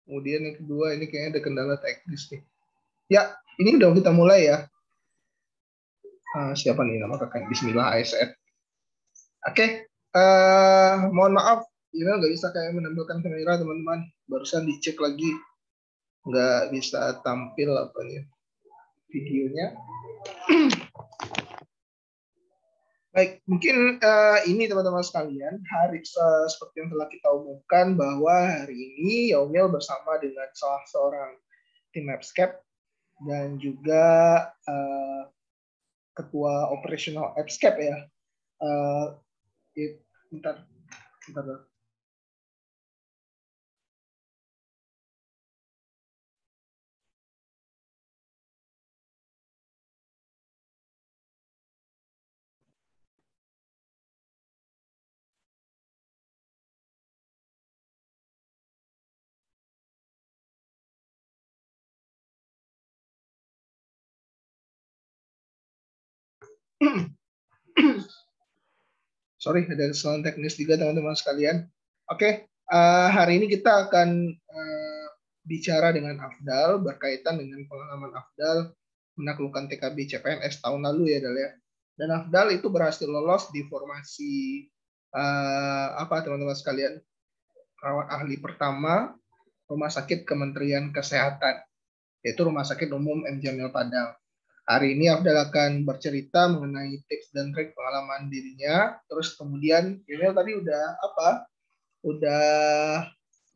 Kemudian yang kedua ini kayaknya ada kendala teknis nih. Ya, ini udah kita mulai ya. Siapa nih nama kakaknya? Bismillah ASN. Oke, mohon maaf, ini nggak bisa kayak menampilkan kamera teman-teman. Barusan dicek lagi, nggak bisa tampil apa nih videonya. Baik, mungkin ini teman-teman sekalian, hari seperti yang telah kita umumkan bahwa hari ini Yaumil bersama dengan salah seorang tim Appscape dan juga ketua operasional Appscape ya. Bentar. Sorry, ada kesalahan teknis juga teman-teman sekalian. Oke, hari ini kita akan bicara dengan Afdal berkaitan dengan pengalaman Afdal menaklukkan TKB CPNS tahun lalu ya Dal ya. Dan Afdal itu berhasil lolos di formasi apa teman-teman sekalian? Perawat ahli pertama Rumah Sakit Kementerian Kesehatan, yaitu Rumah Sakit Umum M. Jamil Padang. Hari ini Afdal akan bercerita mengenai tips dan trik pengalaman dirinya. Terus kemudian Emil tadi udah apa? Udah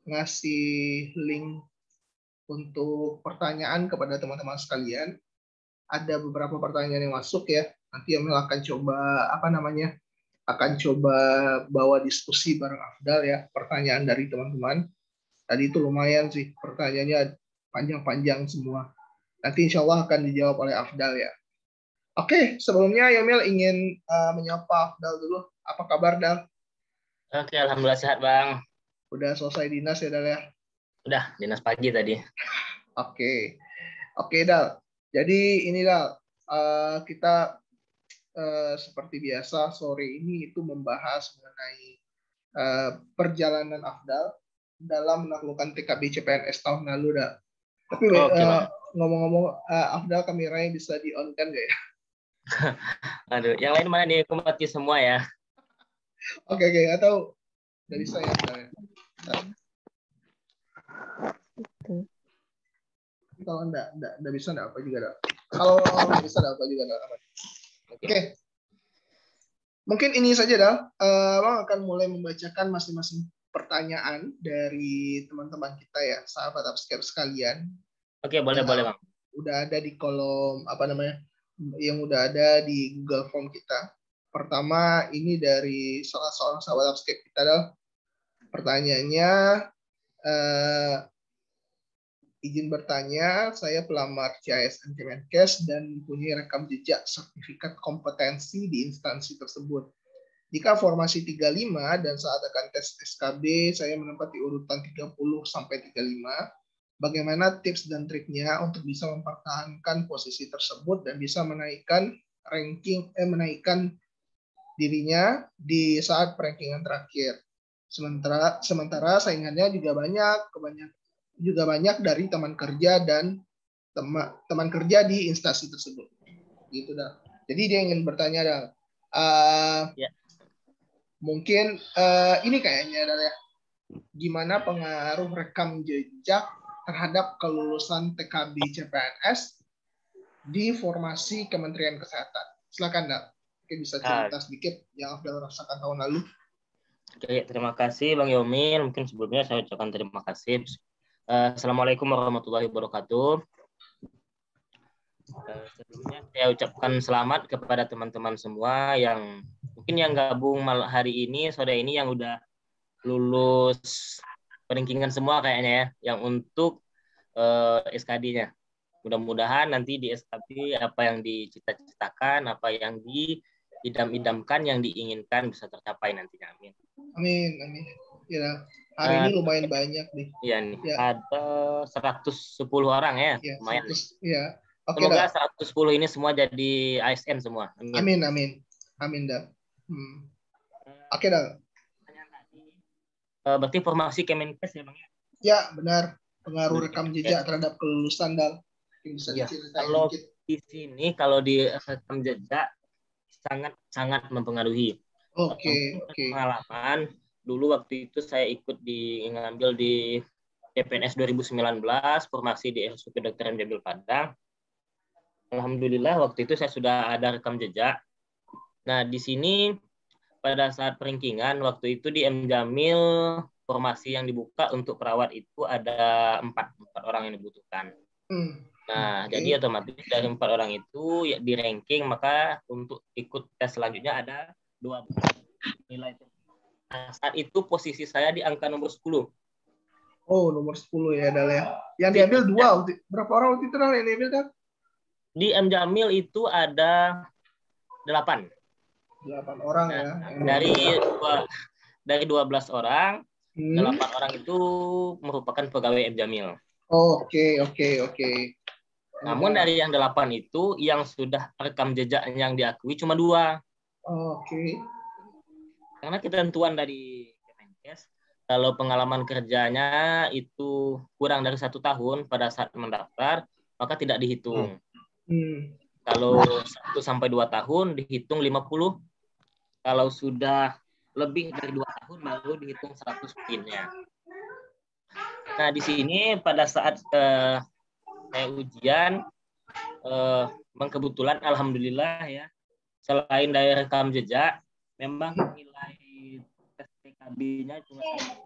ngasih link untuk pertanyaan kepada teman-teman sekalian. Ada beberapa pertanyaan yang masuk ya. Nanti Emil akan coba apa namanya? Akan coba bawa diskusi bareng Afdal ya. Pertanyaan dari teman-teman. Tadi itu lumayan sih pertanyaannya panjang-panjang semua. Nanti insya Allah akan dijawab oleh Afdal ya. Oke, sebelumnya Yomil ingin menyapa Afdal dulu. Apa kabar, Dal? Oke, alhamdulillah sehat, Bang. Udah selesai dinas ya, Dal ya? Udah, dinas pagi tadi. Oke, Dal. Jadi ini, Dal, kita seperti biasa sore ini itu membahas mengenai perjalanan Afdal dalam menaklukkan TKB CPNS tahun lalu, Dal. Tapi ngomong-ngomong, Afdal kameranya bisa di-on-kan nggak ya? Aduh, yang lain mana nih? Aku mati semua ya. Oke, atau dari saya. Kalau enggak bisa enggak apa juga dah. Kalau enggak bisa enggak apa juga dah. Oke. Mungkin ini saja dah. Bang akan mulai membacakan masing-masing pertanyaan dari teman-teman kita ya, sahabat Appscape sekalian. Oke, boleh Bang. Udah ada di kolom apa namanya? Yang udah ada di Google Form kita. Pertama ini dari salah seorang sahabat Appscape kita dah. Pertanyaannya izin bertanya, saya pelamar CASN Kemenkes dan mempunyai rekam jejak sertifikat kompetensi di instansi tersebut. Jika formasi 35 dan saat akan tes SKB, saya menempati urutan 30 sampai 35. Bagaimana tips dan triknya untuk bisa mempertahankan posisi tersebut dan bisa menaikkan menaikkan dirinya di saat rankingan terakhir. Sementara saingannya juga banyak dari teman kerja dan teman kerja di instansi tersebut. Gitu dah. Jadi dia ingin bertanya dah. Mungkin ini kayaknya adalah gimana pengaruh rekam jejak terhadap kelulusan TKB CPNS di formasi Kementerian Kesehatan. Silakan dah. Mungkin bisa cerita sedikit yang Afdal rasakan tahun lalu. Oke, terima kasih Bang Yomil. Mungkin sebelumnya saya ucapkan terima kasih. Assalamualaikum warahmatullahi wabarakatuh. Sebelumnya saya ucapkan selamat kepada teman-teman semua yang mungkin yang gabung hari ini, sore ini yang udah lulus peringkingan semua kayaknya ya, yang untuk SKD-nya. Mudah-mudahan nanti di SKD apa yang dicita-citakan, apa yang diidam-idamkan, yang diinginkan bisa tercapai nantinya. Amin. Amin. Ya, hari ini lumayan banyak nih. Iya nih, ada 110 orang ya. Lumayan. Ya. Semoga 110 ini semua jadi ASN semua. Amin dah. Dah. Berarti formasi Kemenkes ya Bang? Ya, benar. pengaruh rekam jejak terhadap kelulusan, Dal? Mungkin bisa Iya. diceritain Kalau dikit. di sini, kalau di rekam jejak sangat mempengaruhi. Oke, Mungkin oke. pengalaman dulu waktu itu saya ikut ngambil di CPNS 2019 formasi di RSUP Dr. M. Jamil Padang. Alhamdulillah waktu itu saya sudah ada rekam jejak. Nah, di sini pada saat perankingan waktu itu di M. Jamil formasi yang dibuka untuk perawat itu ada empat orang yang dibutuhkan. Nah, Oke. jadi otomatis dari 4 orang itu ya di ranking, maka untuk ikut tes selanjutnya ada 2 nilai. Nah, saat itu posisi saya di angka nomor 10. Oh, nomor 10 ya, Dal ya. Yang diambil 2. Berapa orang waktu itu, Dal, yang diambil, Dal? Di M. Jamil itu ada 8. 8 orang Nah, ya. dari 12 orang, 8 orang itu merupakan pegawai M. Jamil. Oke. Namun dari yang 8 itu, yang sudah rekam jejak yang diakui cuma 2. Oke. Karena ketentuan dari Kemenkes, kalau pengalaman kerjanya itu kurang dari 1 tahun pada saat mendaftar, maka tidak dihitung. Kalau 1 sampai 2 tahun dihitung 50. Kalau sudah lebih dari 2 tahun baru dihitung 100 poinnya. Nah, di sini pada saat saya ujian, kebetulan alhamdulillah ya, selain dari rekam jejak, memang nilai tes TKB-nya cuma 1.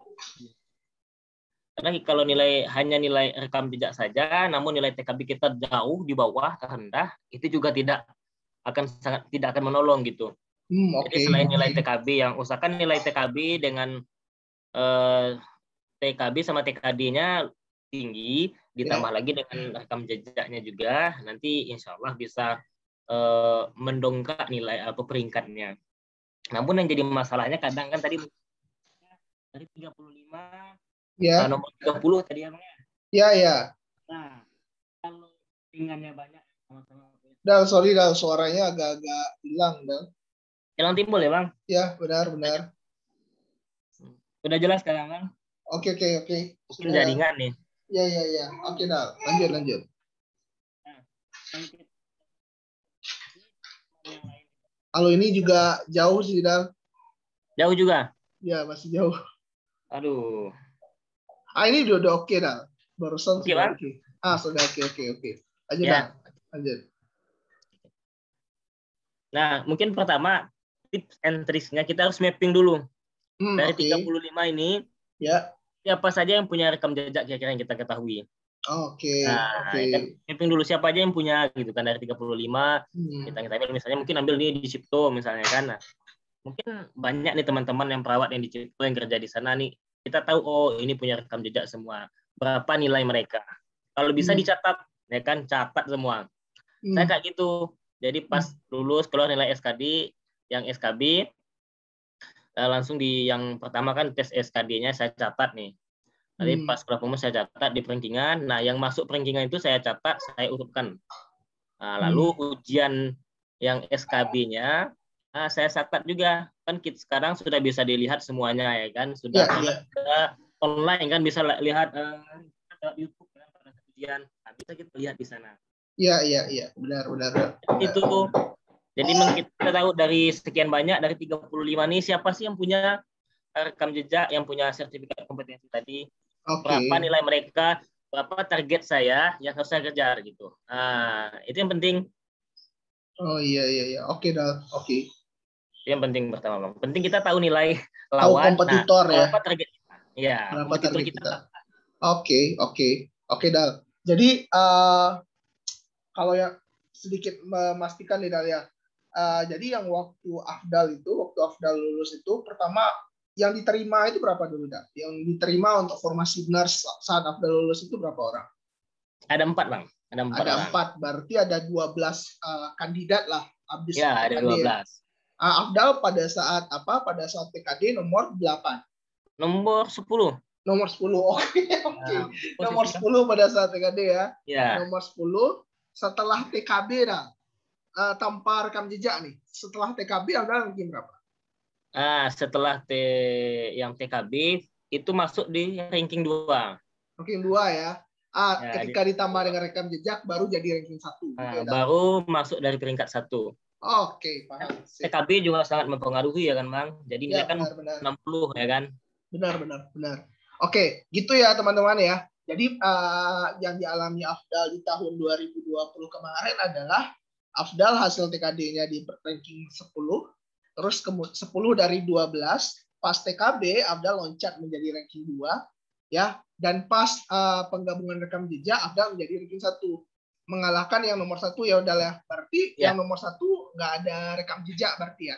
Karena kalau hanya nilai rekam jejak saja, namun nilai TKB kita jauh di bawah, terendah, itu juga tidak akan menolong gitu. Jadi selain nilai TKB yang usahakan nilai TKB dengan TKB sama TKD-nya tinggi, ditambah lagi dengan rekam jejaknya juga, nanti insya Allah bisa mendongkrak nilai atau peringkatnya. Namun yang jadi masalahnya kadang kan tadi dari 35 nomor 30 tadi ya Bang ya? Iya. Nah, kalau ringannya banyak sama-sama. Dal, sorry Dal, suaranya agak-agak hilang, Dal. Hilang timbul ya Bang? Ya, benar. Udah jelas sekarang Bang? Oke. Mungkin jaringan nih. Iya. Oke, Dal. Lanjut. Nah, Halo, ini juga jauh sih, Dal. Jauh juga? Ya, masih jauh. Aduh. Ini udah oke, Dal. Barusan oke, sudah Bang? oke. Sudah oke. Lanjut, ya. Dal. Lanjut. Nah, mungkin pertama tips and tricks-nya kita harus mapping dulu. Dari 35 ini, siapa saja yang punya rekam jejak kira-kira yang kita ketahui. Oke. Kan mapping dulu siapa aja yang punya gitu kan dari 35. Kita ambil misalnya mungkin ambil nih di Cipto misalnya kan. Nah, mungkin banyak nih teman-teman yang perawat yang di Cipto yang kerja di sana nih. Kita tahu oh ini punya rekam jejak semua. Berapa nilai mereka? Kalau bisa dicatat ya kan, catat semua. Saya kayak gitu. Jadi pas lulus keluar nilai SKD, yang SKB langsung di yang pertama kan tes SKD-nya saya catat nih. Nanti pas keluar umum saya catat di perankingan. Nah, yang masuk perankingan itu saya catat, saya urutkan. Nah, lalu ujian yang SKB-nya saya catat juga. Kan kita sekarang sudah bisa dilihat semuanya ya kan, sudah online kan bisa lihat YouTube kan pada ujian. Nah, bisa kita lihat di sana. Iya, benar. Itu jadi kita tahu dari sekian banyak, dari 35 nih, siapa sih yang punya rekam jejak, yang punya sertifikat kompetensi tadi, berapa nilai mereka, berapa target saya yang harus saya kejar gitu. Nah, itu yang penting. Oh iya. Oke, Dal. Oke. Itu yang penting pertama, Bang. Penting kita tahu nilai lawan. Tahu kompetitor ya. Berapa target kita? Ya, berapa kompetitor target kita. Oke, Dal. Jadi kalau yang sedikit memastikan nih, Dal ya. Jadi yang waktu Afdal lulus itu pertama yang diterima itu berapa dulu, Dal? Yang diterima untuk formasi nurse saat Afdal lulus itu berapa orang? Ada 4, Bang. Ada 4. Berarti ada 12 kandidat lah habis ya, ada 12. Afdal pada saat PKD nomor 8. Nomor 10. Nomor 10. Oke. Nomor 10 pada saat PKD ya. Nomor 10 setelah TKB dah. Tanpa rekam jejak nih. Setelah TKB Afdal ranking berapa? Setelah yang TKB itu masuk di ranking 2. Ranking 2 ya. Ya, Ketika ditambah dengan rekam jejak baru jadi ranking 1 gitu ya. Baru masuk dari peringkat 1. Oke, paham. TKB juga sangat mempengaruhi ya kan, Bang. Jadi nilai kan benar. 60 ya kan. Benar. Oke, gitu ya teman-teman ya. Jadi yang dialami Afdal di tahun 2020 kemarin adalah Afdal hasil TKD-nya di ranking 10, terus 10 dari 12, pas TKB Afdal loncat menjadi ranking 2, ya, dan pas penggabungan rekam jejak Afdal menjadi ranking 1, mengalahkan yang nomor 1 ya udah ya. Berarti yang nomor 1 nggak ada rekam jejak berarti ya.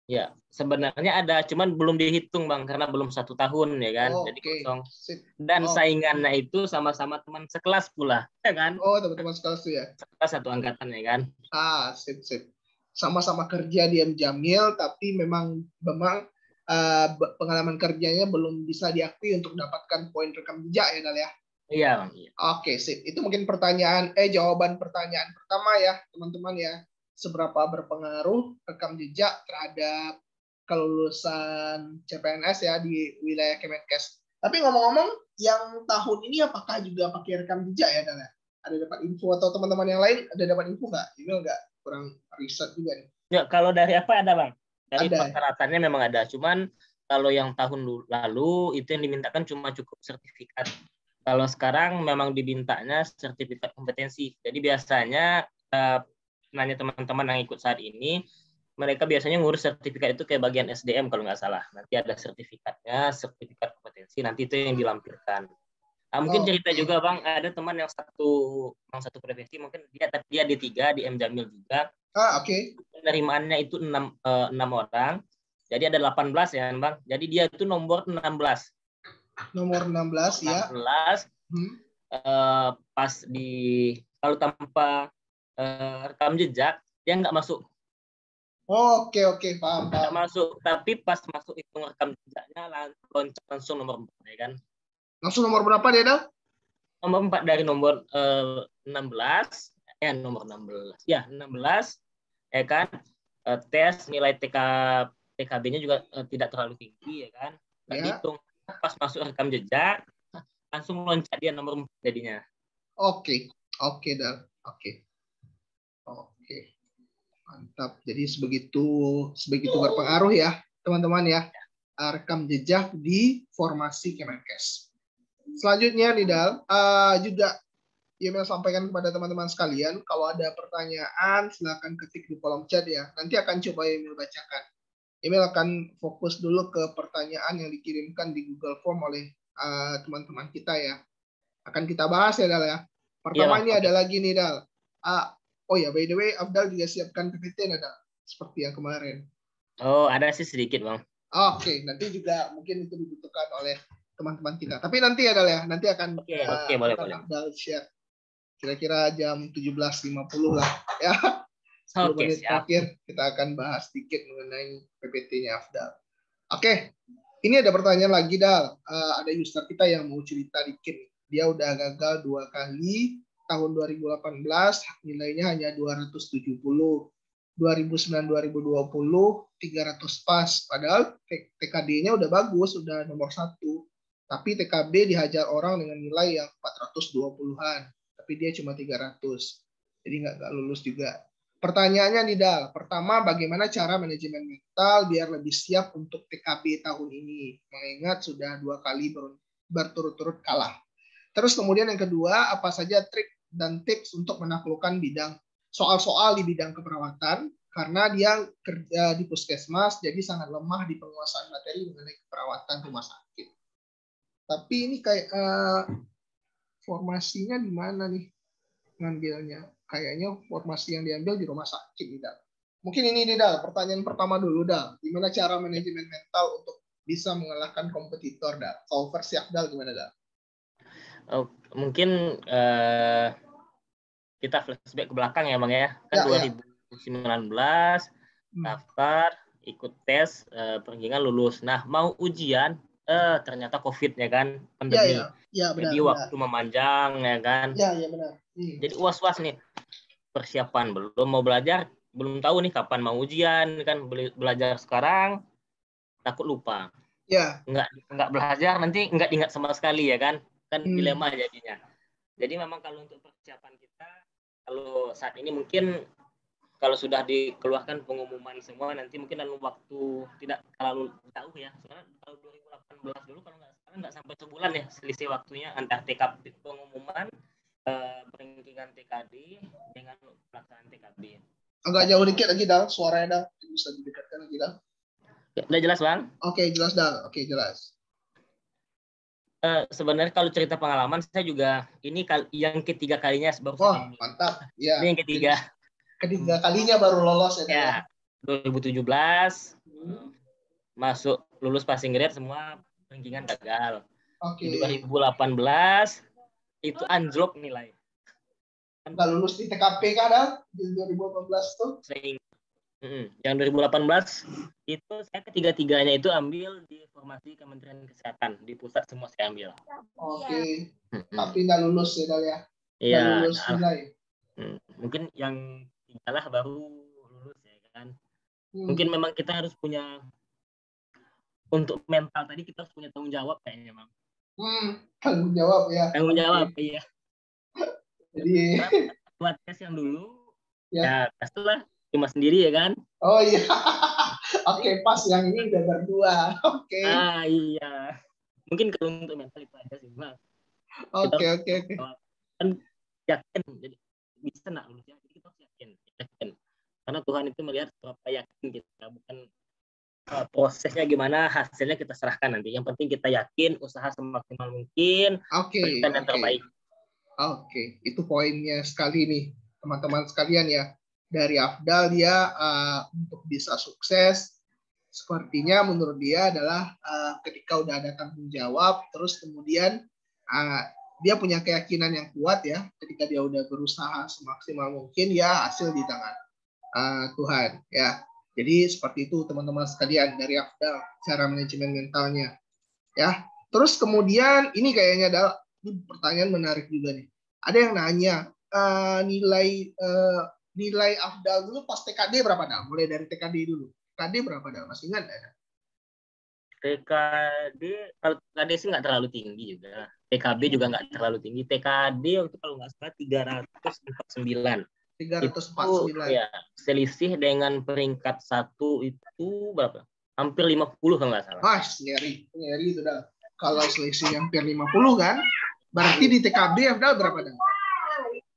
Ya, sebenarnya ada, cuman belum dihitung Bang karena belum 1 tahun ya kan, jadi kosong. Dan saingannya itu sama-sama teman sekelas pula, ya kan? Oh, teman-teman sekelas ya. Sekelas satu angkatan ya kan? Sip. Sama-sama kerja di M Jamil, tapi memang pengalaman kerjanya belum bisa diakui untuk mendapatkan poin rekam jejak ya Dal ya. Iya Bang. Oke, sip. Itu mungkin jawaban pertanyaan pertama ya teman-teman ya. Seberapa berpengaruh rekam jejak terhadap kelulusan CPNS ya di wilayah Kemenkes. Tapi ngomong-ngomong, yang tahun ini apakah juga pakai rekam jejak ya, Dana? Ada dapat info atau teman-teman yang lain ada dapat info nggak? Email nggak? Kurang riset juga nih. Ya, kalau dari apa ada Bang? Dari persyaratannya memang ada. Cuman kalau yang tahun lalu itu yang dimintakan cuma cukup sertifikat. Kalau sekarang memang dimintanya sertifikat kompetensi. Jadi biasanya nanya teman-teman yang ikut saat ini, mereka biasanya ngurus sertifikat itu kayak bagian SDM kalau nggak salah. Nanti ada sertifikatnya, sertifikat kompetensi, nanti itu yang dilampirkan. Mungkin cerita juga Bang, ada teman yang satu profesi, mungkin dia D3 di M Jamil juga. Oke. Penerimaannya itu 6 orang. Jadi ada 18 ya Bang. Jadi dia itu nomor 16. Nomor 16 ya. 16. Pas kalau tanpa rekam jejak dia nggak masuk. Oke, paham. Nggak masuk, tapi pas masuk hitung rekam jejaknya loncat langsung nomor 4 ya kan. Langsung nomor berapa dia Dal? Nomor 4 dari nomor 16 nomor 16 ya 16 ya kan. Tes nilai TKB-nya juga tidak terlalu tinggi ya kan. Hitung pas masuk rekam jejak langsung loncat dia nomor 4 jadinya. Oke Dal. Oke. Mantap. Jadi sebegitu berpengaruh ya, teman-teman ya, rekam jejak di formasi Kemenkes. Selanjutnya nih Dal, juga Yemil sampaikan kepada teman-teman sekalian, kalau ada pertanyaan silakan ketik di kolom chat ya. Nanti akan coba Yemil bacakan. Yemil akan fokus dulu ke pertanyaan yang dikirimkan di Google Form oleh teman-teman kita ya. Akan kita bahas ya Dal ya. Pertama ini ada lagi nih Dal. Oh ya, by the way, Afdal juga siapkan PPT ada seperti yang kemarin. Oh, ada sih sedikit Bang. Oke, nanti juga mungkin itu dibutuhkan oleh teman-teman kita. Tapi nanti ada ya, nanti akan boleh. Afdal share. Kira-kira jam 17.50 lah ya. 10 menit terakhir kita akan bahas sedikit mengenai PPT-nya Afdal. Oke, ini ada pertanyaan lagi Dal. Ada user kita yang mau cerita dikit. Dia udah gagal 2 kali. Tahun 2018 nilainya hanya 270. 2009-2020 300 pas. Padahal TKD-nya udah bagus, udah nomor 1. Tapi TKB dihajar orang dengan nilai yang 420-an. Tapi dia cuma 300. Jadi nggak lulus juga. Pertanyaannya nih Dal. Pertama, bagaimana cara manajemen mental biar lebih siap untuk TKB tahun ini? Mengingat sudah 2 kali berturut-turut kalah. Terus kemudian yang kedua, apa saja trik dan tips untuk menaklukkan soal-soal di bidang keperawatan karena dia kerja di puskesmas jadi sangat lemah di penguasaan materi mengenai keperawatan rumah sakit. Tapi ini kayak formasinya di mana nih ngambilnya? Kayaknya formasi yang diambil di rumah sakit nih Dal. Mungkin ini nih Dal, pertanyaan pertama dulu Dal. Gimana cara manajemen mental untuk bisa mengalahkan kompetitor Dal? Kalau versi Afdal gimana Dal? Mungkin kita flashback ke belakang ya Bang ya. Kan 2019 daftar, ikut tes, perenggingan lulus. Nah, mau ujian ternyata COVID ya kan, pandemi. Benar, jadi waktu memanjang ya kan. Iya benar. Jadi was-was nih. Persiapan belum mau belajar, belum tahu nih kapan mau ujian kan, belajar sekarang takut lupa. Ya. Nggak belajar nanti nggak ingat sama sekali ya kan. kan dilema jadinya. Jadi memang kalau untuk persiapan kita, kalau saat ini mungkin kalau sudah dikeluarkan pengumuman semua, nanti mungkin dalam waktu tidak terlalu jauh ya. Soalnya kalau 2018 dulu kalau nggak salah nggak sampai sebulan ya selisih waktunya antara TKB pengumuman peringkingan TKD dengan pelaksanaan TKB. Agak jauh dikit lagi Dal, suaranya Dal bisa didekatkan lagi Dal. Udah jelas Bang? Oke, jelas Dal. Oke, jelas. Sebenarnya kalau cerita pengalaman saya juga ini yang ketiga kalinya baru. Wah, mantap. Ya. Ini yang ketiga. Ketiga kalinya baru lolos ya. 2017 masuk lulus passing grade semua rankingan gagal. Di 2018 itu anjlok nilai. Nggak lulus di TKP kan di 2018 tuh? Yang 2018 itu saya ketiga-tiganya itu ambil di formasi Kementerian Kesehatan di pusat semua saya ambil. Oke. Tapi nggak lulus ya Dal ya? Iya. Lulus nilai. Mungkin yang tiga lah baru lulus ya kan. Mungkin memang kita harus punya untuk mental tadi kita harus punya tanggung jawab kayaknya Bang. Tanggung jawab ya. Tanggung jawab iya. Jadi buat tes yang dulu ya tes lah cuma sendiri ya kan. Oh iya. Oke, pas yang ini udah berdua. Oke. Iya. Mungkin kalau untuk mental itu aja sih Bang. Oke. Kan yakin jadi bisa nak lulus ya. Jadi kita harus yakin. Karena Tuhan itu melihat berapa yakin kita, bukan prosesnya gimana, hasilnya kita serahkan nanti. Yang penting kita yakin, usaha semaksimal mungkin, berikan yang terbaik. Oke, itu poinnya sekali nih teman-teman sekalian ya. Dari Afdal dia untuk bisa sukses, sepertinya menurut dia adalah ketika udah ada tanggung jawab, terus kemudian dia punya keyakinan yang kuat ya, ketika dia udah berusaha semaksimal mungkin ya hasil di tangan Tuhan ya. Jadi seperti itu teman-teman sekalian dari Afdal cara manajemen mentalnya ya. Terus kemudian ini kayaknya adalah ini pertanyaan menarik juga nih. Ada yang nanya nilai Afdal dulu pas TKD berapa Dal? Mulai dari TKD dulu. TKD berapa Dal? Masih ingat ada? TKD kalau TKD sih nggak terlalu tinggi juga. TKB juga nggak terlalu tinggi. TKD waktu kalau nggak salah 349. 349. Ya, selisih dengan peringkat 1 itu berapa? Hampir 50 kalau nggak salah. Nyeri itu Dal. Kalau selisih hampir 50 kan? Berarti di TKB Afdal berapa Dal?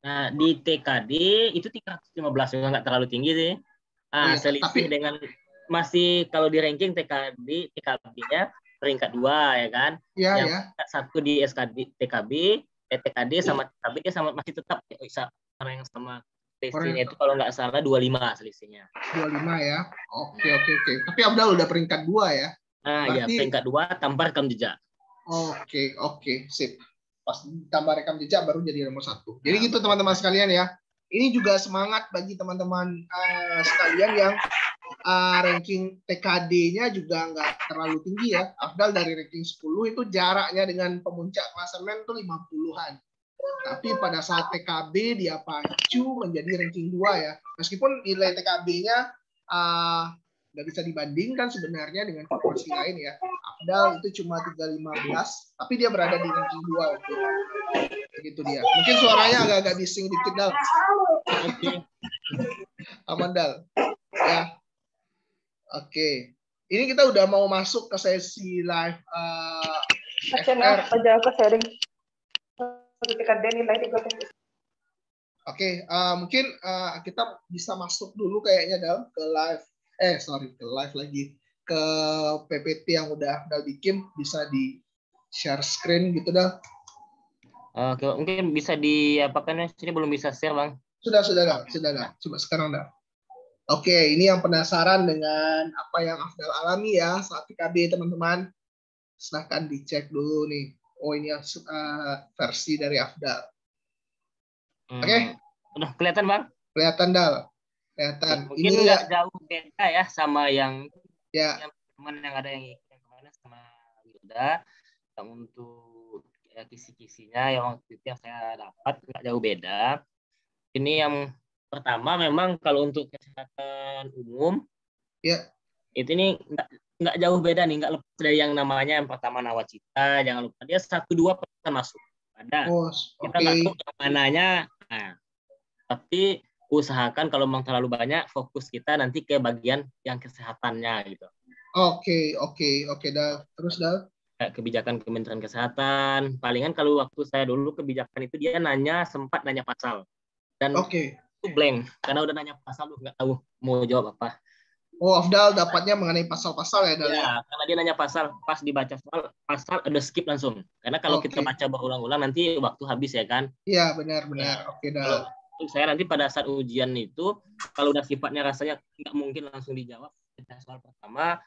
Nah, di TKD itu 315 juga nggak terlalu tinggi sih. Selisih dengan masih kalau di ranking TKB-nya peringkat 2 ya kan? Yang peringkat 1 di SKD TKB, TKD sama TKB dia sama masih tetap orang yang sama selisihnya itu kalau nggak salah 25 selisihnya. 25 ya. Oke. Tapi Afdal udah peringkat 2 ya. Ya peringkat 2 tanpa rekam jejak. Oke, sip. Pas tambah rekam jejak baru jadi nomor 1. Jadi gitu teman-teman sekalian ya. Ini juga semangat bagi teman-teman sekalian yang ranking TKD-nya juga nggak terlalu tinggi ya. Afdal dari ranking 10 itu jaraknya dengan pemuncak klasemen tuh 50-an. Tapi pada saat TKB dia pacu menjadi ranking 2 ya. Meskipun nilai TKB-nya nggak bisa dibandingkan sebenarnya dengan proporsi lain ya. Afdal itu cuma 315, tapi dia berada di ranking 2 waktu itu. Begitu dia. Mungkin suaranya agak-agak bising dikit Dal. Aman Dal. Ya. Oke. Ini kita udah mau masuk ke sesi live FR. Aja ke sharing. Oke, mungkin kita bisa masuk dulu kayaknya Dal ke live. Ke live lagi. Ke PPT yang udah bikin, bisa di share screen gitu Dal. Oke, mungkin bisa diapakan ya? Sini belum bisa share Bang. Sudah Dal. Coba sekarang Dal. Oke, ini yang penasaran dengan apa yang Afdal alami ya saat PKB teman-teman. Silahkan dicek dulu nih. Oh ini yang versi dari Afdal. Oke. Udah kelihatan Bang? Kelihatan Dal. Kelihatan. Mungkin ini nggak jauh beda ya sama yang teman yang ada yang kemarin sama Wilda. Yang untuk kisi-kisinya yang waktu itu yang saya dapat nggak jauh beda. Ini yang pertama memang kalau untuk kesehatan umum, itu ini nggak jauh beda nih, nggak lepas dari yang namanya yang pertama nawacita, jangan lupa dia 1-2 pasti masuk. Ada. Oh, Kita oke. nggak tahu yang mananya. Nah, tapi usahakan kalau memang terlalu banyak, fokus kita nanti ke bagian yang kesehatannya gitu. Oke, Dal. Terus, Dal? Kayak kebijakan Kementerian Kesehatan. Palingan kalau waktu saya dulu kebijakan itu dia sempat nanya pasal. Dan itu blank. Karena udah nanya pasal, lu nggak tahu mau jawab apa. Oh, Afdal dapatnya mengenai pasal-pasal ya, Dal? Ya, karena dia nanya pasal, pas dibaca soal pasal ada skip langsung. Karena kalau kita baca berulang-ulang nanti waktu habis ya kan. Iya, benar. Ya, Oke, Dal. kalau saya nanti pada saat ujian itu, kalau udah sifatnya rasanya nggak mungkin langsung dijawab, soal pertama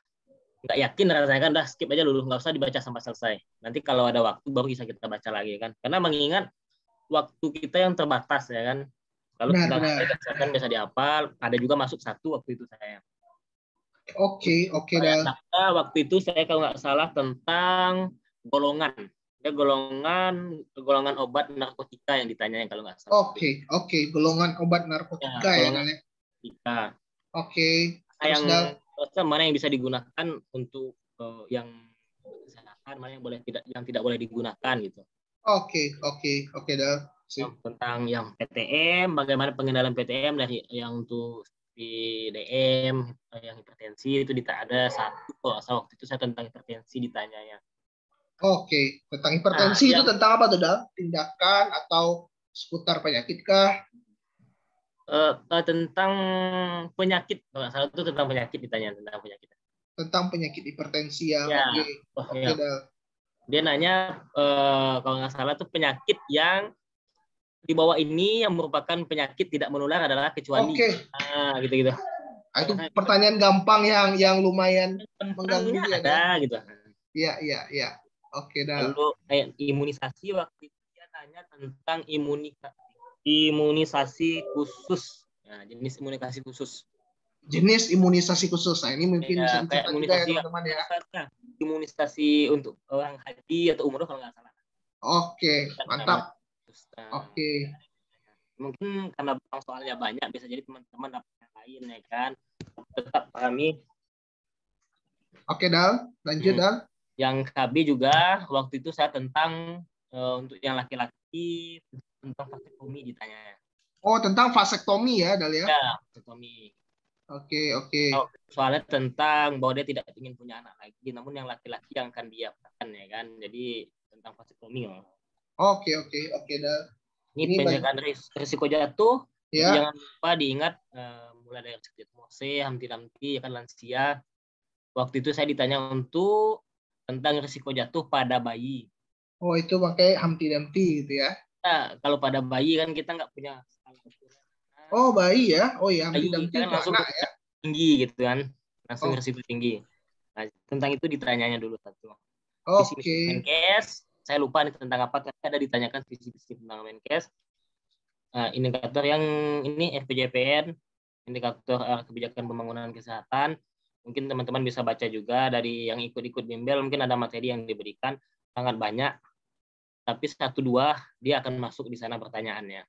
nggak yakin rasanya kan, udah skip aja dulu, nggak usah dibaca sampai selesai. Nanti kalau ada waktu baru bisa kita baca lagi kan. Karena mengingat waktu kita yang terbatas ya kan. Kalau tentang kesehatan bisa dihafal, ada juga masuk 1 waktu itu saya. Oke, Dal. Waktu itu saya kalau nggak salah tentang golongan. Ya, golongan obat narkotika yang ditanya kalau nggak salah. Oke, golongan obat narkotika ya, Dal. Oke. Terus, mana yang bisa digunakan untuk yang kesehatan, mana yang tidak boleh digunakan gitu. Oke, Dal. Tentang yang PTM, bagaimana pengendalian PTM dari yang untuk di DM, yang hipertensi itu ada 1 waktu itu saya tentang hipertensi ditanyanya. Oke, tentang hipertensi itu tentang apa tuh, Dal? Tindakan atau seputar penyakit kah? Tentang penyakit, kalau salah itu tentang penyakit ditanya tentang penyakit. Tentang penyakit hipertensi ya. Oke, Dal. Dia nanya kalau nggak salah tuh penyakit yang di bawah ini yang merupakan penyakit tidak menular adalah kecuali. Gitu. Itu pertanyaan gampang yang lumayan mengganggu ada gitu. Iya. Oke, Dal. Lalu imunisasi waktu itu dia tanya tentang imunisasi khusus. Nah, jenis imunisasi khusus. Jenis imunisasi khusus. Nah, ini mungkin bisa kayak imunisasi ya, teman-teman ya. Imunisasi untuk orang haji atau umroh kalau nggak salah. Oke, mantap. Oke. Mungkin karena soalnya banyak, bisa jadi teman-teman dapat yang lain ya kan. Tetap pahami. Oke, Dal. Lanjut, Dal. Yang KB juga waktu itu saya tentang untuk yang laki-laki tentang vasektomi ditanya. Oh, tentang vasektomi ya, Dal ya? Ya, vasektomi. Oke. Soalnya tentang bahwa dia tidak ingin punya anak lagi, namun yang laki-laki yang akan dia apakan ya kan. Jadi tentang vasektomi. Oke, Dal. Ini penjagaan risiko jatuh. Ya. Jangan lupa diingat mulai dari Mose, Hamti-Hamti, ya kan lansia. Waktu itu saya ditanya untuk tentang risiko jatuh pada bayi. Oh, itu pakai Hamti-Hamti gitu ya? Nah, kalau pada bayi kan kita nggak punya. Oh, bayi ya? Oh ya, Hamti-Hamti kan langsung anak ya? Tinggi gitu kan. Langsung risiko tinggi. Nah, tentang itu ditanyanya dulu satu. Oke. Menkes, saya lupa nih tentang apa, tapi ada ditanyakan visi-visi tentang Menkes. Indikator yang ini RPJPN, indikator kebijakan pembangunan kesehatan. Mungkin teman-teman bisa baca juga dari yang ikut-ikut bimbel, mungkin ada materi yang diberikan sangat banyak. Tapi 1-2 dia akan masuk di sana pertanyaannya.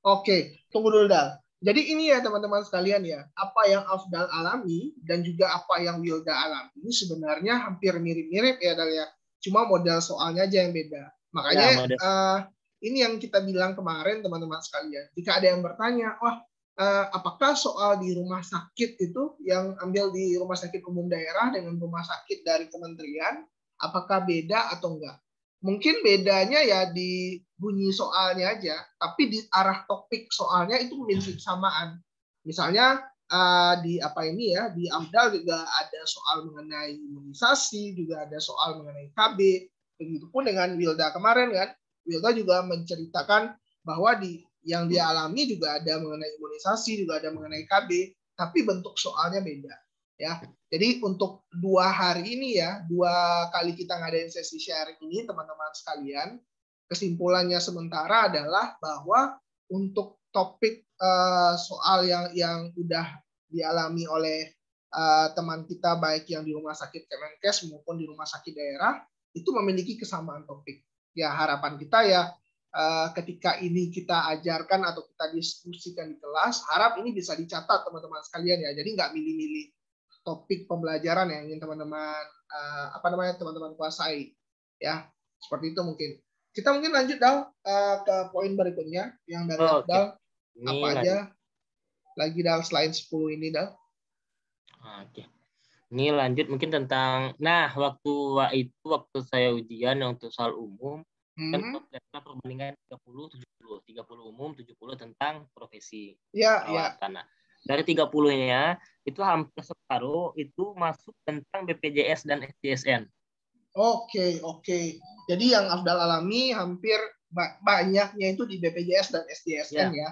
Oke, tunggu dulu, Dal. Jadi ini ya teman-teman sekalian ya, apa yang Afdal alami dan juga apa yang Wilda alami ini sebenarnya hampir mirip-mirip ya, Dal ya. Cuma model soalnya aja yang beda. Makanya ini yang kita bilang kemarin teman-teman sekalian. Jika ada yang bertanya, wah apakah soal di rumah sakit itu yang ambil di rumah sakit umum daerah dengan rumah sakit dari kementerian, apakah beda atau enggak? Mungkin bedanya ya di bunyi soalnya aja, tapi di arah topik soalnya itu memiliki kesamaan. Misalnya di apa ini ya, di Afdal juga ada soal mengenai imunisasi, juga ada soal mengenai KB. Begitupun dengan Wilda kemarin kan, Wilda juga menceritakan bahwa yang dia alami juga ada mengenai imunisasi, juga ada mengenai KB, tapi bentuk soalnya beda. Ya, jadi untuk 2 hari ini ya, 2 kali kita ngadain sesi sharing ini teman-teman sekalian, kesimpulannya sementara adalah bahwa untuk topik soal yang udah dialami oleh teman kita baik yang di rumah sakit Kemenkes maupun di rumah sakit daerah itu memiliki kesamaan topik. Ya harapan kita ya ketika ini kita ajarkan atau kita diskusikan di kelas, harap ini bisa dicatat teman-teman sekalian ya. Jadi nggak milih-milih topik pembelajaran yang ingin teman-teman teman-teman kuasai ya. Seperti itu mungkin. Kita mungkin lanjut Dal ke poin berikutnya yang dari Afdal. Apa aja lagi Dal selain 10 ini Dal? Oke. Ini lanjut mungkin tentang waktu saya ujian untuk soal umum kan perbandingan 30 umum, 70 tentang profesi. Ya. Nah, dari 30-nya itu hampir separuh itu masuk tentang BPJS dan SDSN. Oke. Jadi yang Afdal alami hampir banyaknya itu di BPJS dan SDSN ya.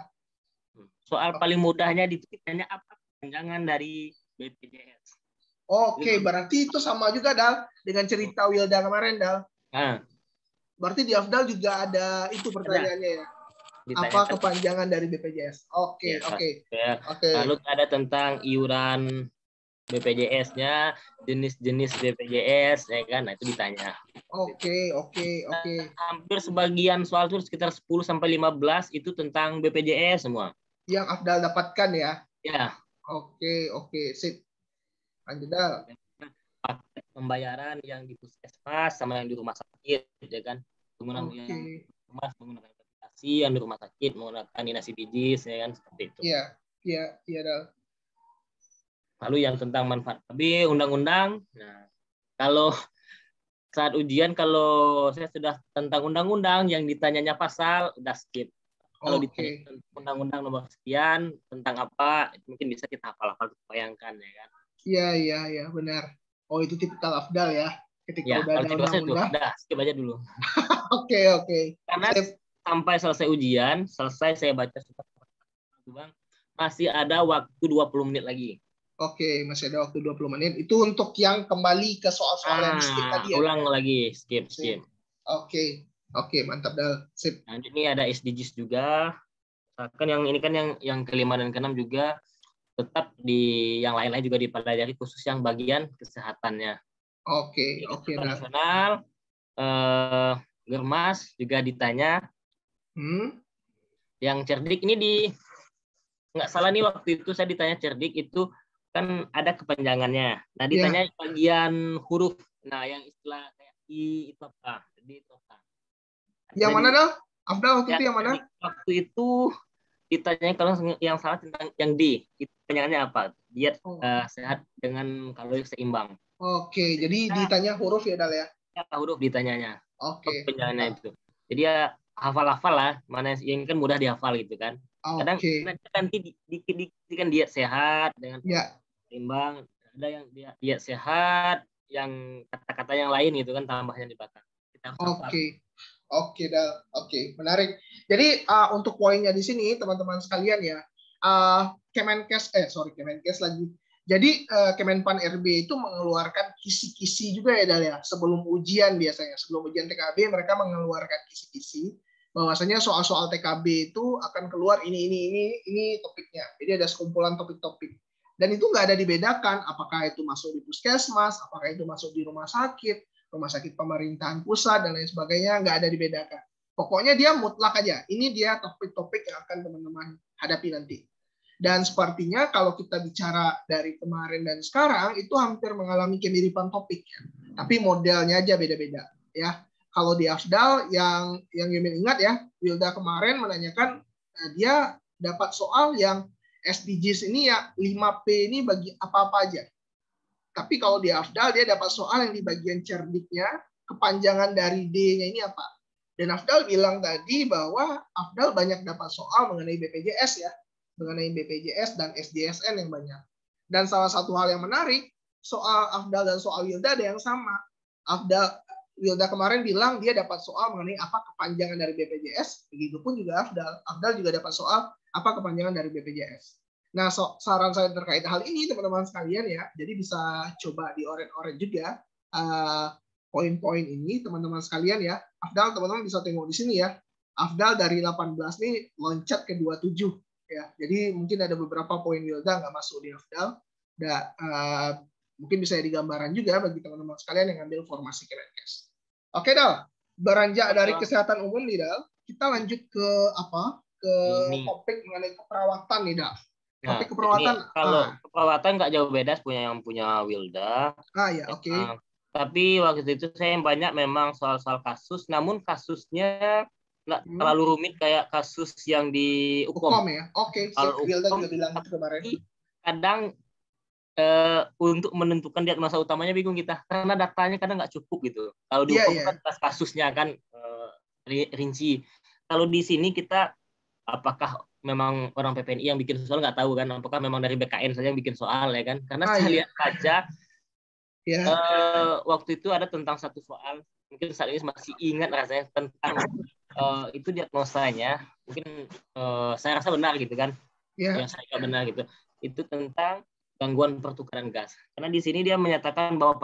Soal paling mudahnya ditanya apa panjangan dari BPJS. Oke, berarti itu sama juga Dal dengan cerita Wilda kemarin Dal. Berarti di Afdal juga ada itu pertanyaannya ya. Apa kepanjangan dari BPJS? Oke. Lalu ada tentang iuran BPJS-nya, jenis-jenis BPJS, ya kan? Nah, itu ditanya. Oke. Hampir sebagian soal itu sekitar 10-15 itu tentang BPJS semua. Yang Afdal dapatkan ya? Ya. Oke. Sip. Lanjut Dal. Paket pembayaran yang di puskesmas sama yang di rumah sakit, ya kan? Menggunakan aplikasi, yang di rumah sakit menggunakan dinasi bijis, ya kan? Seperti itu. Iya Dal. Lalu yang tentang manfaat KB, undang-undang. Nah, kalau saat ujian, kalau saya sudah tentang undang-undang, yang ditanyanya pasal, udah skip. Kalau ditanya undang-undang nomor sekian, tentang apa, mungkin bisa kita hafal-hafal, bayangkan, ya kan? Iya, benar. Oh, itu tipikal Afdal ya. Ketika udah ada undang-undang. Udah, skip aja dulu. Oke. Karena sampai selesai ujian, saya baca Bang, masih ada waktu 20 menit lagi. Oke, masih ada waktu 20 menit. Itu untuk yang kembali ke soal-soal yang skip tadi ya? Ulang lagi, skip. Oke, mantap Dal. Sip. Nah, ini ada SDGs juga. Kan yang ini kan yang kelima dan keenam juga tetap di yang lain-lain juga dipelajari, khusus yang bagian kesehatannya. Oke. Nasional, Germas juga ditanya. Yang cerdik ini nggak salah nih, waktu itu saya ditanya cerdik itu kan ada kepanjangannya. Nah, ditanya bagian huruf. Nah, yang istilah kayak I itu apa? D itu apa? Yang mana Dal? Afdal waktu itu yang mana? Waktu itu ditanya kalau yang salah tentang yang D. Itu panjangannya apa? Diet sehat dengan kalori seimbang. Oke, jadi ditanya huruf ya Dal ya? Ya, huruf ditanyanya. Oke. Panjangannya itu. Jadi ya hafal-hafal lah, mana yang kan mudah dihafal gitu kan. Kadang nanti dikit-dikit kan diet sehat dengan seimbang, ada yang diet sehat, yang kata-kata yang lain gitu kan tambahnya di belakang. Oke Dal. Oke, menarik. Jadi untuk poinnya di sini teman-teman sekalian ya, Kemenkes lagi. Jadi Kemenpan RB itu mengeluarkan kisi-kisi juga ya Dal ya, sebelum ujian biasanya. Sebelum ujian TKB mereka mengeluarkan kisi-kisi bahwasanya soal-soal TKB itu akan keluar ini topiknya. Jadi ada sekumpulan topik-topik. Dan itu nggak ada dibedakan apakah itu masuk di puskesmas, apakah itu masuk di rumah sakit pemerintahan pusat, dan lain sebagainya, nggak ada dibedakan. Pokoknya dia mutlak aja. Ini dia topik-topik yang akan teman-teman hadapi nanti. Dan sepertinya kalau kita bicara dari kemarin dan sekarang, itu hampir mengalami kemiripan topik. Ya. Tapi modelnya aja beda-beda. Ya. Kalau di Afdal, yang Yumin ingat ya, Wilda kemarin menanyakan, dia dapat soal yang SDGs ini ya 5P ini bagi apa-apa aja. Tapi kalau di Afdal dia dapat soal yang di bagian cerdiknya, kepanjangan dari D-nya ini apa. Dan Afdal bilang tadi bahwa Afdal banyak dapat soal mengenai BPJS ya, mengenai BPJS dan SDSN yang banyak. Dan salah satu hal yang menarik, soal Afdal dan soal Wilda ada yang sama. Wilda kemarin bilang dia dapat soal mengenai apa kepanjangan dari BPJS, begitupun juga Afdal. Afdal juga dapat soal apa kepanjangan dari BPJS. Nah, saran saya terkait hal ini teman-teman sekalian ya, jadi bisa coba dioret-oret juga poin-poin ini teman-teman sekalian ya. Afdal teman-teman bisa tengok di sini ya. Afdal dari 18 nih loncat ke 27 ya. Jadi mungkin ada beberapa poin Wilda nggak masuk di Afdal. Mungkin bisa jadi gambaran juga bagi teman-teman sekalian yang ambil formasi Kemenkes. Oke Dal, beranjak dari kesehatan umum nih Dal, kita lanjut ke apa? Ke topik mengenai keperawatan nih Dal. Nah, Topik ini keperawatan. kalau keperawatan nggak jauh beda yang punya Wilda. Ya, oke. Tapi waktu itu saya yang banyak memang soal-soal kasus, namun kasusnya nggak terlalu rumit kayak kasus yang di Ukom. Ya, oke. Kalau Wilda Ukom, juga bilang itu kemarin. Kadang untuk menentukan diagnosa utamanya bingung kita, karena datanya kadang nggak cukup gitu. Kalau di Ukom kan kasusnya kan rinci. Kalau di sini kita apakah memang orang PPNI yang bikin soal nggak tahu kan, apakah memang dari BKN saja yang bikin soal ya kan, karena saya lihat saja waktu itu ada tentang satu soal, mungkin saat ini masih ingat rasanya tentang itu diagnosanya, mungkin saya rasa benar gitu kan, yang saya benar gitu, itu tentang gangguan pertukaran gas, karena di sini dia menyatakan bahwa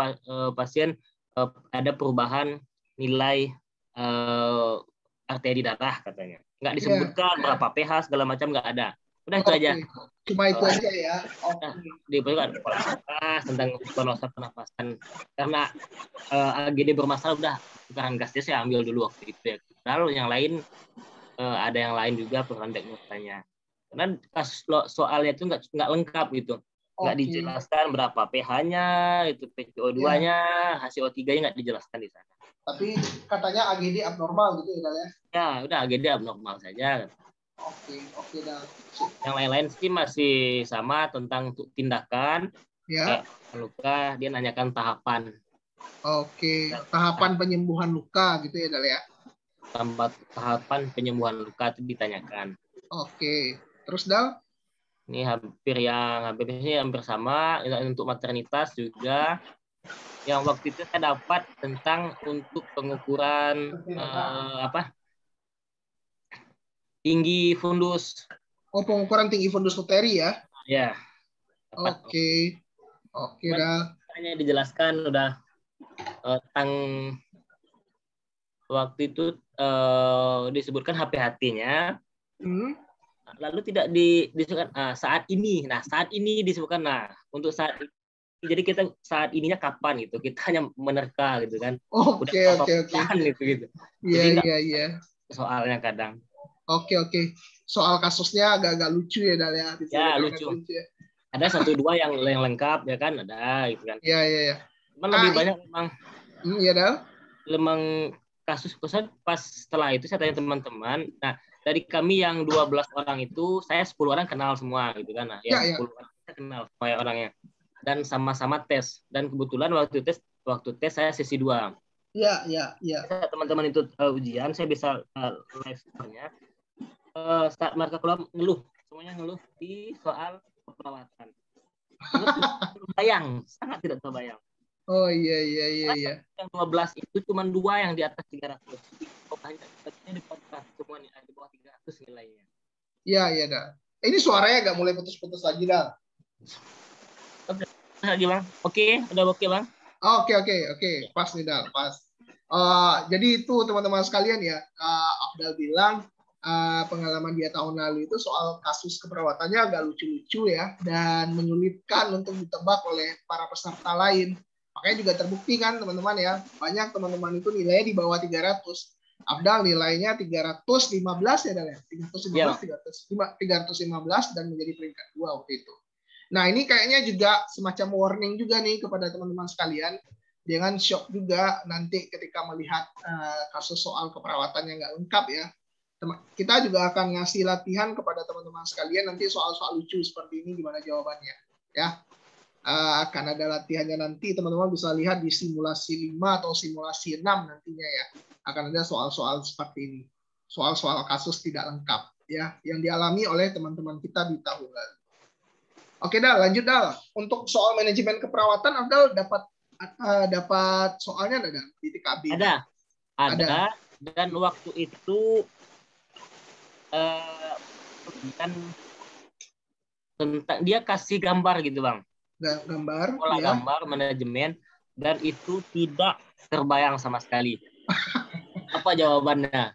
pasien ada perubahan nilai arteri darah katanya. Nggak disebutkan berapa pH segala macam, nggak ada. Udah itu aja. Cuma itu aja ya. Di ada pola nafas, tentang penguasaan pernapasan. Karena AGD bermasalah, udah tukaran gasnya saya ambil dulu waktu itu ya. Lalu yang lain ada yang lain juga peran diagnosanya. Karena soalnya itu nggak lengkap gitu. Nggak dijelaskan berapa pH-nya, itu PCO2-nya, hasil O3-nya nggak dijelaskan di sana. Tapi katanya AGD abnormal gitu ya, ya udah AGD abnormal saja. Oke dah. Yang lain-lain sih masih sama tentang tindakan. Ya. Luka dia nanyakan tahapan. Tahapan penyembuhan luka gitu ya, Dal ya. Tahapan penyembuhan luka itu ditanyakan. Terus Dal? Ini hampir sama untuk maternitas juga. Yang waktu itu saya dapat tentang untuk pengukuran tinggi fundus. Pengukuran tinggi fundus uteri ya? Ya. Oke dah. Hanya dijelaskan udah tentang waktu itu disebutkan HPHT-nya. Lalu tidak disebutkan saat ini. Nah, saat ini disebutkan. Nah, untuk saat ini. Jadi kita saat ininya kapan gitu. Kita hanya menerka gitu kan. Oke. Gitu. Iya. Soalnya kadang. Oke. Soal kasusnya agak-agak lucu ya, Dal ya. Ya, lucu. Ada 1-2 yang lengkap ya kan, ada gitu kan. Iya. Cuman lebih banyak memang. Iya, Dal. Memang kasus pas setelah itu saya tanya teman-teman. Nah, dari kami yang 12 orang itu, saya 10 orang kenal semua gitu kan. Nah, yang 10 orang saya kenal semua orangnya. Dan sama-sama tes. Dan kebetulan waktu tes saya sesi 2. Iya. Teman-teman itu ujian, saya bisa live score-nya. Saat mereka keluar semuanya ngeluh di soal perawatan. Sangat tidak terbayang. Oh iya. Yang 12 itu cuma 2 yang di atas 300. Banyak di semua nih, di bawah 300 nilainya. Iya dah. Ini suaranya agak mulai putus-putus lagi dah. Lagi Bang. Oke, udah oke Bang. Oke. Pas nih Dal, pas. Jadi itu teman-teman sekalian ya, Afdal bilang pengalaman dia tahun lalu itu soal kasus keperawatannya agak lucu-lucu ya, dan menyulitkan untuk ditebak oleh para peserta lain. Makanya juga terbukti kan teman-teman ya, banyak teman-teman itu nilainya di bawah 300. Afdal nilainya 315 ya Dal ya, 315 dan menjadi peringkat 2 waktu itu. Nah ini kayaknya juga semacam warning juga nih kepada teman-teman sekalian. Jangan shock juga nanti ketika melihat kasus soal keperawatan yang nggak lengkap ya. Kita juga akan ngasih latihan kepada teman-teman sekalian nanti soal-soal lucu seperti ini gimana jawabannya. Ya, akan ada latihannya nanti teman-teman bisa lihat di simulasi 5 atau simulasi 6 nantinya ya. Akan ada soal-soal seperti ini. Soal-soal kasus tidak lengkap ya yang dialami oleh teman-teman kita di tahun lalu. Oke Dal, lanjut Dal. Untuk soal manajemen keperawatan, Abdal dapat soalnya ada di TKB? Ada. Dan waktu itu tentang dia kasih gambar gitu Bang. Pola gambar manajemen, dan itu tidak terbayang sama sekali. Apa jawabannya?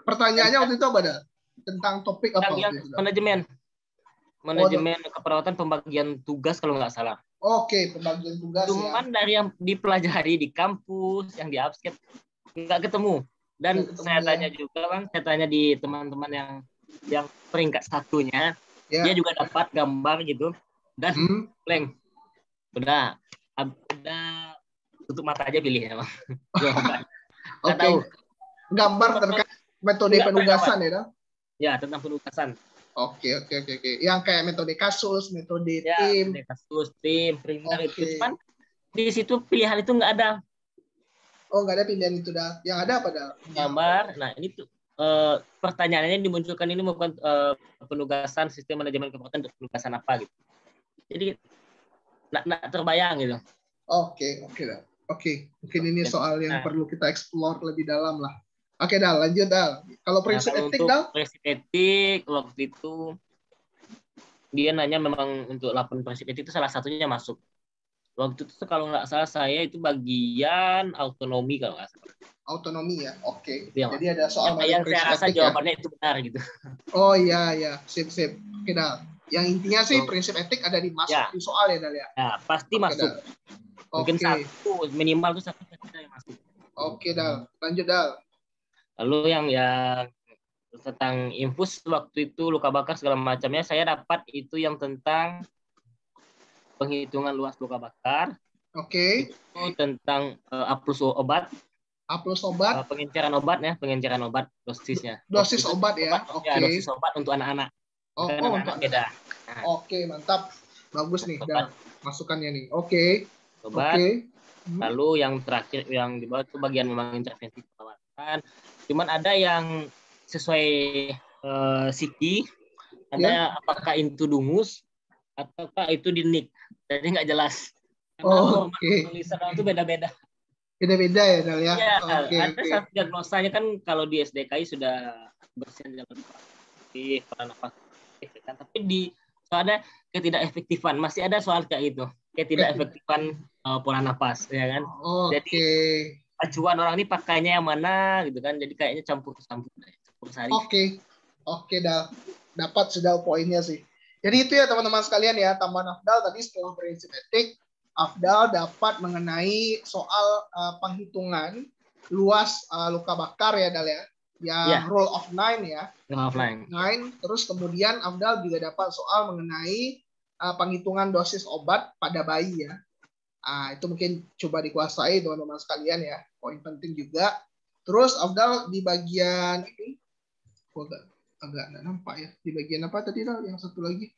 Pertanyaannya waktu itu apa Dal? Tentang topik apa? Manajemen keperawatan, pembagian tugas kalau nggak salah. Oke, pembagian tugas. Cuman dari yang dipelajari di kampus, yang di absket, nggak ketemu. Dan saya tanya juga Bang, saya tanya di teman-teman yang peringkat 1-nya, Ya. Dia juga dapat gambar gitu dan blank. Udah tutup mata aja pilih ya, Bang. Jawaban. Nggak tahu. Gambar terkait metode penugasan ya, Dal? Ya, tentang penugasan. Oke. Yang kayak metode kasus, metode ya, tim. Metode kasus, tim, primer itu. Cuman di situ pilihan itu nggak ada. Oh, nggak ada pilihan itu, Dal. Yang ada apa, Dal? Gambar. Nah, ini tuh pertanyaannya dimunculkan ini bukan penugasan sistem manajemen kekuatan untuk penugasan apa gitu. Jadi nggak terbayang gitu. Oke, Dal. Oke, mungkin ini soal yang perlu kita explore lebih dalam lah. Oke, Dal, lanjut, Dal. Kalau prinsip etik, Dal? Prinsip etik, waktu itu dia nanya memang untuk 8 prinsip etik itu salah satunya masuk. Waktu itu kalau nggak salah saya itu bagian autonomi kalau nggak salah. Autonomi ya, oke. Ya, jadi ada soal yang saya rasa jawabannya itu benar gitu. Oh iya, sip. Oke, Dal. Yang intinya sih prinsip etik ada di masuk di soal ya, Dal ya. Ya, pasti masuk. Dal. Mungkin satu minimal itu satu yang masuk. Oke, Dal. Lanjut, Dal. Lalu yang tentang infus waktu itu luka bakar segala macamnya saya dapat itu yang tentang penghitungan luas luka bakar. Oke. Itu tentang A plus obat. A plus obat. Pengenceran obat dosisnya. Dosis obat ya. Oke. Ya, dosis obat untuk anak-anak. Anak-anak beda. Nah. Oke, mantap. Bagus nih, Dal. Masukannya nih. Oke. Obat. Lalu yang terakhir yang di bawah itu bagian memang intervensi perawatan. Cuman ada yang sesuai Siki, ada apakah itu dungus ataukah itu dinik. Jadi nggak jelas. Tulisan itu beda-beda. Beda-beda ya, Dal ya. Ya, ada satu diagnosanya kan kalau di SDKI sudah bersihin jalan nafas, kan? Tapi di soalnya ketidak efektifan masih ada soal kayak itu, ketidak efektifan pola nafas, ya kan? Jadi acuan orang ini pakainya yang mana gitu kan? Jadi kayaknya campur sari. Oke, Dal. Dapat sudah poinnya sih. Jadi itu ya teman-teman sekalian ya, tambahan Afdal tadi setelah prinsip etik, Afdal dapat mengenai soal penghitungan luas luka bakar ya, Dal ya. Yang rule of 9 ya. Rule of 9. Terus kemudian Afdal juga dapat soal mengenai penghitungan dosis obat pada bayi ya. Itu mungkin coba dikuasai teman-teman sekalian ya. Poin penting juga. Terus Afdal di bagian ini agak nggak nampak ya. Di bagian apa tadi, Dal? Yang satu lagi.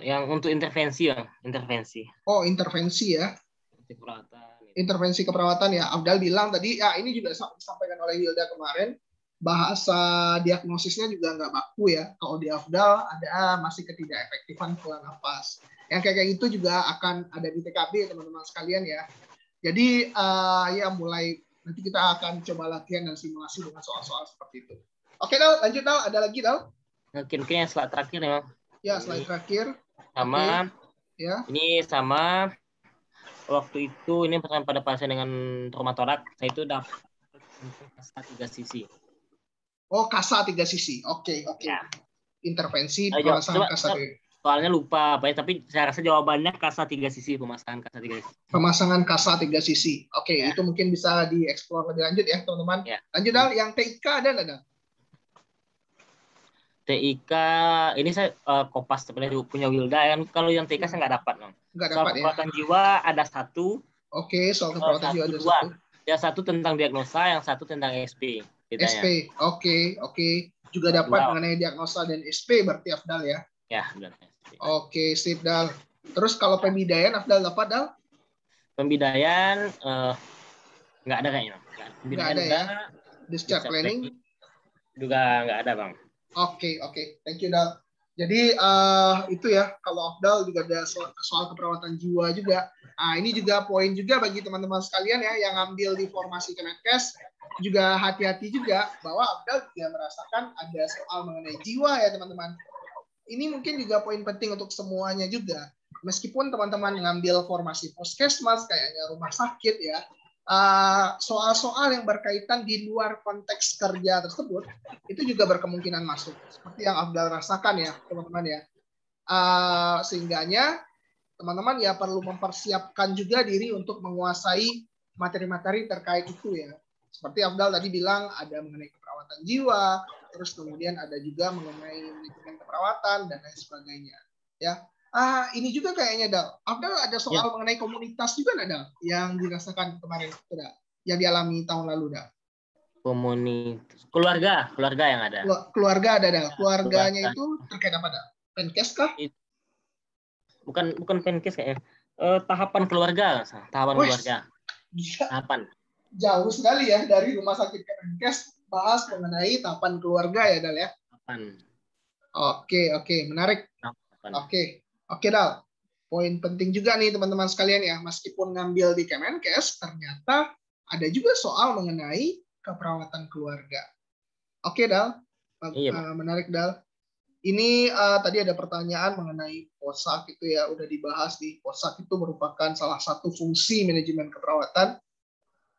Yang untuk intervensi, Bang. Intervensi. Oh, intervensi ya. Intervensi keperawatan ya. Afdal bilang tadi, ya ini juga disampaikan oleh Hilda kemarin, bahasa diagnosisnya juga nggak baku ya. Kalau di Afdal ada masih ketidakefektifan pola nafas. Yang kayak gitu juga akan ada di TKB teman-teman sekalian ya. Jadi ya mulai nanti kita akan coba latihan dan simulasi dengan soal-soal seperti itu. Oke, Dal, lanjut, Dal. Ada lagi, Dal? Mungkin yang slide terakhir ya, Bang. Ya, slide terakhir. Sama. Ya. Ini sama. Waktu itu ini pada pasien dengan traumatorak, saya itu dapat kasa 3 sisi. Oh, kasa 3 sisi. Oke. Ya. Intervensi pemasangan kasa 3. Soalnya lupa apa ya, tapi saya rasa jawabannya kasa 3 sisi, pemasangan kasa 3 sisi. Pemasangan kasa 3 sisi. Oke, ya. Itu mungkin bisa dieksplor lebih lanjut ya, teman-teman. Ya. Lanjut, Dal, yang TIK ada enggak, Dal? TIK ini saya kopas sebenarnya punya Wilda kan. Kalau yang TIK saya nggak dapat, Bang. Nggak dapat soal keperawatan jiwa ada satu. Oke, soal keperawatan jiwa ada satu. Yang satu tentang diagnosa, yang satu tentang SP. SP, oke. Juga dapat mengenai diagnosa dan SP berarti Afdal ya? Ya, benar. Oke, sip, Dal. Terus kalau pembidayaan Afdal dapat, Dal? Pembidayaan nggak ada kayaknya. Nggak ada ya? Discharge planning? Juga nggak ada, Bang. Oke. Thank you, Dal. Jadi itu ya, kalau Afdal juga ada soal keperawatan jiwa juga. Ini juga poin juga bagi teman-teman sekalian ya yang ambil di formasi Kemenkes, juga hati-hati juga bahwa Afdal juga merasakan ada soal mengenai jiwa ya teman-teman. Ini mungkin juga poin penting untuk semuanya juga. Meskipun teman-teman ngambil formasi puskesmas kayaknya rumah sakit ya, soal-soal yang berkaitan di luar konteks kerja tersebut itu juga berkemungkinan masuk seperti yang Afdal rasakan ya teman-teman ya. Sehingganya teman-teman ya perlu mempersiapkan juga diri untuk menguasai materi-materi terkait itu ya. Seperti Afdal tadi bilang ada mengenai keperawatan perawatan jiwa, terus kemudian ada juga mengenai manajemen keperawatan dan lain sebagainya. Ya, ini juga kayaknya Dal. Ada soal mengenai komunitas juga nggak Dal? Yang dirasakan kemarin, Dal? Yang dialami tahun lalu Dal? Komunitas, keluarga yang ada. Keluarga ada Dal. Keluarganya itu terkait apa Dal? Penkes kah? Bukan penkes kayaknya. Tahapan keluarga. Keluarga. Tahapan. Jauh sekali ya dari rumah sakit ke Penkes bahas mengenai tahapan keluarga ya Dal ya. Tahapan. Oke, menarik. Oke Dal. Poin penting juga nih teman-teman sekalian ya, meskipun ngambil di Kemenkes ternyata ada juga soal mengenai keperawatan keluarga. Oke Dal. Menarik Dal. Ini tadi ada pertanyaan mengenai POSAK itu ya, udah dibahas di POSAK itu merupakan salah satu fungsi manajemen keperawatan.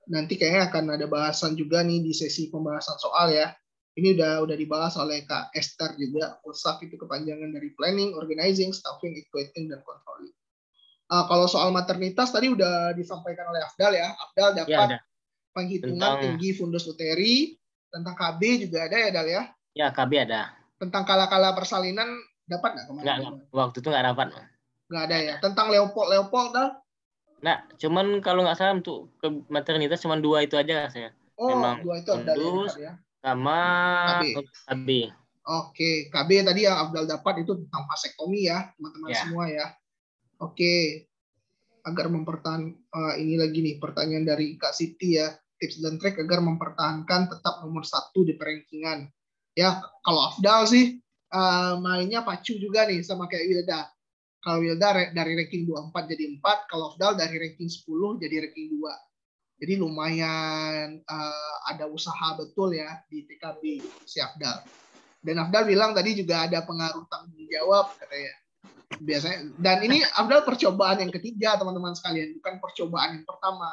Nanti kayaknya akan ada bahasan juga nih di sesi pembahasan soal ya. Ini udah dibahas oleh Kak Esther juga. POSAK itu kepanjangan dari Planning, Organizing, Staffing, Equating, dan Controlling. Kalau soal maternitas tadi udah disampaikan oleh Afdal ya. Afdal dapat penghitungan tinggi fundus uteri. Tentang KB juga ada ya Dal ya? Ya, KB ada. Tentang kala-kala persalinan dapat nggak kemarin? Nggak, waktu itu nggak dapat. Nggak ada ya. Tentang Leopold Dal? Nah, cuman kalau nggak salah untuk ke maternitas cuma 2 itu aja saya. Memang 2 itu fundus ya. Sama KB. Oke, KB tadi yang Afdal dapat itu tentang vasektomi ya, teman-teman semua ya. Oke. Agar mempertahankan ini lagi nih pertanyaan dari Kak Siti ya, tips dan trik agar mempertahankan tetap nomor 1 di perankingan. Ya, kalau Afdal sih mainnya pacu juga nih sama kayak Wilda. Kalau Wilda dari ranking 24 jadi 4, kalau Afdal dari ranking 10 jadi ranking 2. Jadi lumayan ada usaha betul ya di TKB si Afdal. Dan Afdal bilang tadi juga ada pengaruh tanggung jawab katanya. Biasanya. Dan ini Afdal percobaan yang ketiga teman-teman sekalian, bukan percobaan yang pertama.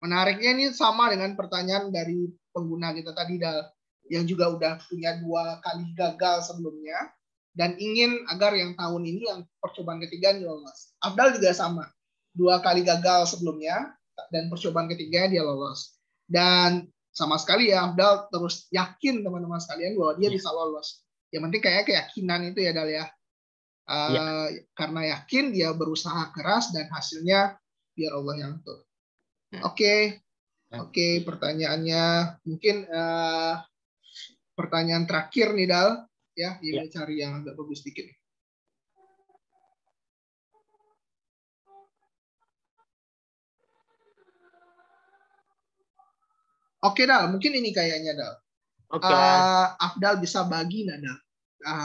Menariknya ini sama dengan pertanyaan dari pengguna kita tadi Dal, yang juga udah punya 2 kali gagal sebelumnya dan ingin agar yang tahun ini yang percobaan ketiga lolos. Afdal juga sama, 2 kali gagal sebelumnya dan percobaan ketiga dia lolos. Dan sama sekali ya Afdal terus yakin teman-teman sekalian bahwa dia bisa lolos. Yang penting kayak keyakinan itu ya Dal ya. Karena yakin dia berusaha keras dan hasilnya biar Allah yang atur. Oke, pertanyaannya mungkin pertanyaan terakhir nih Dal ya, dia cari yang agak bagus dikit. Oke Dal, mungkin ini kayaknya Dal. Afdal bisa bagi Dal.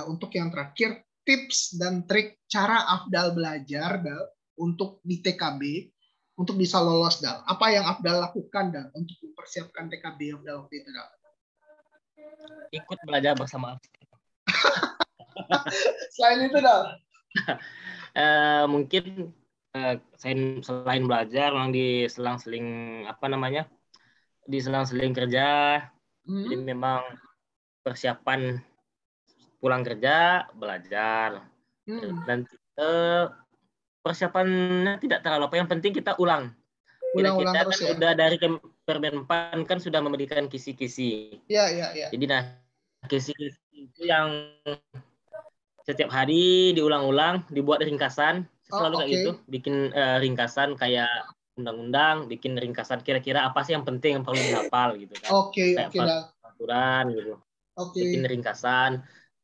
Untuk yang terakhir, tips dan trik cara Afdal belajar Dal untuk di TKB untuk bisa lolos Dal. Apa yang Afdal lakukan Dal untuk mempersiapkan TKB Afdal waktu itu Dal? Ikut belajar bersama. Selain itu Dal? Mungkin selain belajar, memang di selang-seling di selang-seling kerja. Jadi memang persiapan pulang kerja belajar dan persiapannya tidak terlalu apa, yang penting kita ulang kita terus kan ya? Udah dari Permenpan kan sudah memberikan kisi-kisi jadi kisi-kisi itu yang setiap hari diulang-ulang, dibuat ringkasan selalu kayak gitu, bikin ringkasan kayak undang-undang, bikin ringkasan kira-kira apa sih yang penting yang perlu dihafal gitu kan, kayak peraturan gitu, bikin ringkasan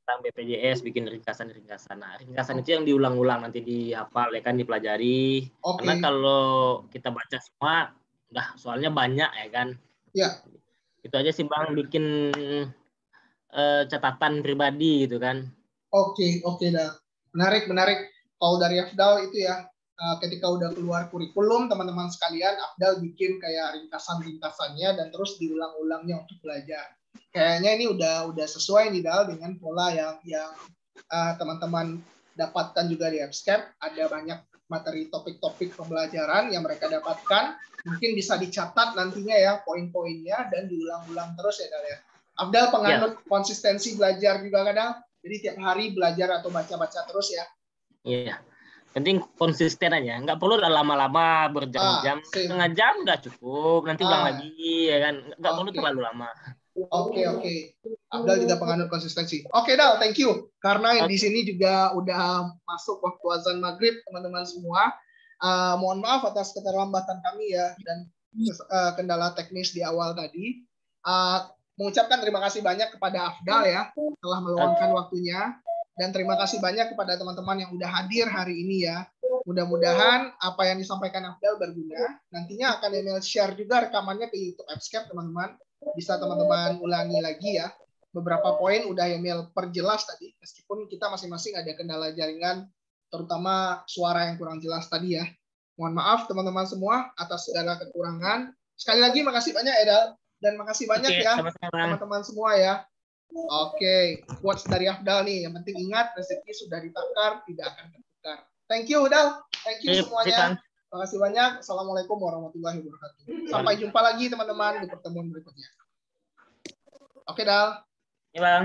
tentang BPJS, bikin ringkasan. Nah, ringkasan itu yang diulang-ulang nanti dihafal ya kan, dipelajari. Karena kalau kita baca semua, udah soalnya banyak ya kan. Ya. Itu aja sih Bang, bikin catatan pribadi gitu kan. Oke dah. Menarik. Kalau dari Afdal itu ya, ketika udah keluar kurikulum teman-teman sekalian, Afdal bikin kayak ringkasan-ringkasannya dan terus diulang-ulangnya untuk belajar. Kayaknya ini udah sesuai nih Dal dengan pola yang teman-teman dapatkan juga di Abscape. Ada banyak materi topik-topik pembelajaran yang mereka dapatkan. Mungkin bisa dicatat nantinya ya poin-poinnya dan diulang-ulang terus ya Dal ya. Afdal penganut konsistensi belajar juga kan Dal? Jadi tiap hari belajar atau baca-baca terus ya? Iya. Penting konsisten aja, nggak perlu lama-lama berjam-jam, setengah jam nggak cukup, nanti ulang lagi ya kan, nggak perlu terlalu lama. Oke. Abdal juga penganut konsistensi. Oke, Dal, thank you. Karena di sini juga udah masuk waktu azan maghrib, teman-teman semua. Mohon maaf atas keterlambatan kami ya, dan kendala teknis di awal tadi. Mengucapkan terima kasih banyak kepada Afdal ya, telah meluangkan waktunya. Dan terima kasih banyak kepada teman-teman yang udah hadir hari ini ya. Mudah-mudahan apa yang disampaikan Afdal berguna. Nantinya akan email share juga rekamannya ke YouTube Appscape, teman-teman. Bisa teman-teman ulangi lagi ya. Beberapa poin udah email perjelas tadi, meskipun kita masing-masing ada kendala jaringan, terutama suara yang kurang jelas tadi ya. Mohon maaf teman-teman semua atas segala kekurangan. Sekali lagi makasih banyak Edal, dan makasih banyak ya teman-teman semua ya. Oke, quotes dari Afdal nih. Yang penting ingat, rezeki sudah ditakar, tidak akan tertukar. Thank you, Udal. Thank you semuanya. Terima kasih banyak. Assalamualaikum warahmatullahi wabarakatuh. Sampai jumpa lagi, teman-teman, di pertemuan berikutnya. Oke, Dal. Iya, Bang.